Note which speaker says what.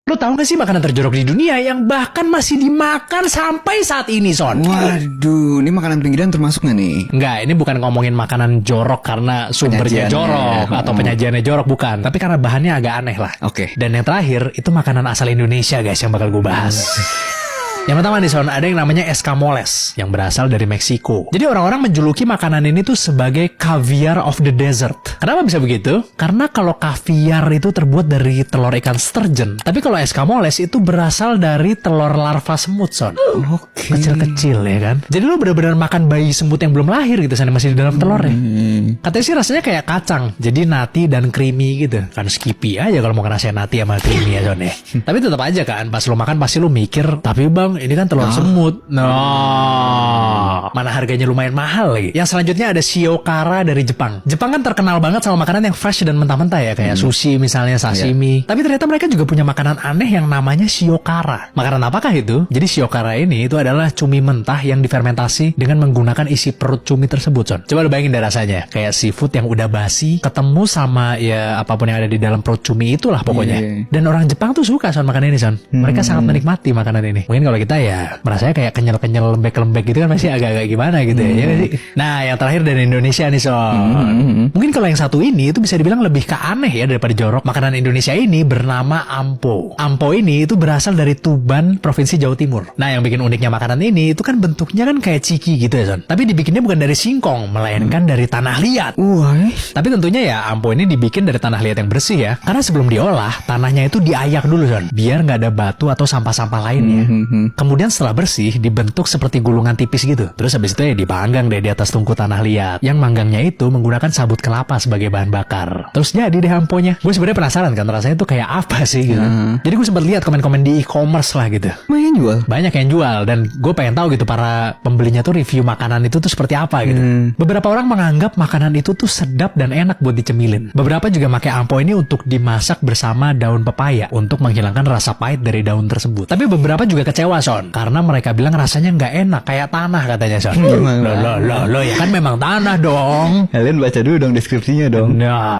Speaker 1: Lo tau gak sih makanan terjorok di dunia yang bahkan masih dimakan sampai saat ini, Son?
Speaker 2: Waduh, ini makanan pinggiran termasuk gak nih?
Speaker 1: Enggak, ini bukan ngomongin makanan jorok karena sumbernya
Speaker 2: Penyajiannya.
Speaker 1: jorok atau penyajiannya jorok, bukan. Tapi karena bahannya agak aneh lah.
Speaker 2: Oke.
Speaker 1: Dan yang terakhir, itu makanan asal Indonesia guys yang bakal gue bahas. Yang pertama nih Son, ada yang namanya escamoles yang berasal dari Meksiko. Jadi orang-orang menjuluki makanan ini tuh sebagai caviar of the desert. Kenapa bisa begitu? Karena kalau caviar itu terbuat dari telur ikan sturgeon, tapi kalau escamoles itu berasal dari telur larva semut, Son.
Speaker 2: Oke.
Speaker 1: Kecil-kecil ya kan. Jadi lu benar-benar makan bayi semut yang belum lahir gitu, Son, masih di dalam telurnya. Katanya sih rasanya kayak kacang, jadi nati dan creamy gitu. Kan Skippy aja kalau mau ngerasain nati sama creamy ya, Son ya. Tapi tetap aja kan, pas lu makan pasti lu mikir, tapi bang ini kan telur semut. Mana harganya lumayan mahal lagi. Yang selanjutnya ada shiokara dari Jepang. Jepang kan terkenal banget sama makanan yang fresh dan mentah-mentah ya, kayak sushi misalnya, sashimi. Tapi ternyata mereka juga punya makanan aneh yang namanya shiokara. Makanan apakah itu? Jadi shiokara ini itu adalah cumi mentah yang difermentasi dengan menggunakan isi perut cumi tersebut, Son. Coba lu bayangin deh rasanya, kayak seafood yang udah basi ketemu sama ya apapun yang ada di dalam perut cumi itulah pokoknya. Dan orang Jepang tuh suka Son makan ini, Son. Mereka sangat menikmati makanan ini. Mungkin kalau kita ya merasanya kayak kenyal-kenyal lembek-lembek gitu kan, masih agak-agak gimana gitu ya gak sih? Nah yang terakhir dari Indonesia nih Son. Mungkin kalau yang satu ini itu bisa dibilang lebih ke aneh ya daripada jorok. Makanan Indonesia ini bernama ampo. Ampo ini itu berasal dari Tuban, Provinsi Jawa Timur. Nah yang bikin uniknya makanan ini itu kan bentuknya kan kayak ciki gitu ya Son. Tapi dibikinnya bukan dari singkong, melainkan dari tanah liat. Tapi tentunya ya ampo ini dibikin dari tanah liat yang bersih ya. Karena sebelum diolah, tanahnya itu diayak dulu Son, biar nggak ada batu atau sampah-sampah lainnya. Kemudian setelah bersih dibentuk seperti gulungan tipis gitu. Terus habis itu ya dipanggang deh di atas tungku tanah liat. Yang manggangnya itu menggunakan sabut kelapa sebagai bahan bakar. Terus jadi deh amponya. Gue sebenarnya penasaran kan rasanya tuh kayak apa sih gitu. Jadi gue sempat lihat komen-komen di e-commerce lah gitu.
Speaker 2: Banyak jual.
Speaker 1: Banyak yang jual dan gue pengen tahu gitu para pembelinya tuh review makanan itu tuh seperti apa gitu. Beberapa orang menganggap makanan itu tuh sedap dan enak buat dicemilin. Beberapa juga pakai ampo ini untuk dimasak bersama daun pepaya untuk menghilangkan rasa pahit dari daun tersebut. Tapi beberapa juga kecewa Son, karena mereka bilang rasanya nggak enak kayak tanah katanya Son. Loh ya kan memang tanah dong.
Speaker 2: Kalian baca dulu dong deskripsinya dong.
Speaker 1: Nah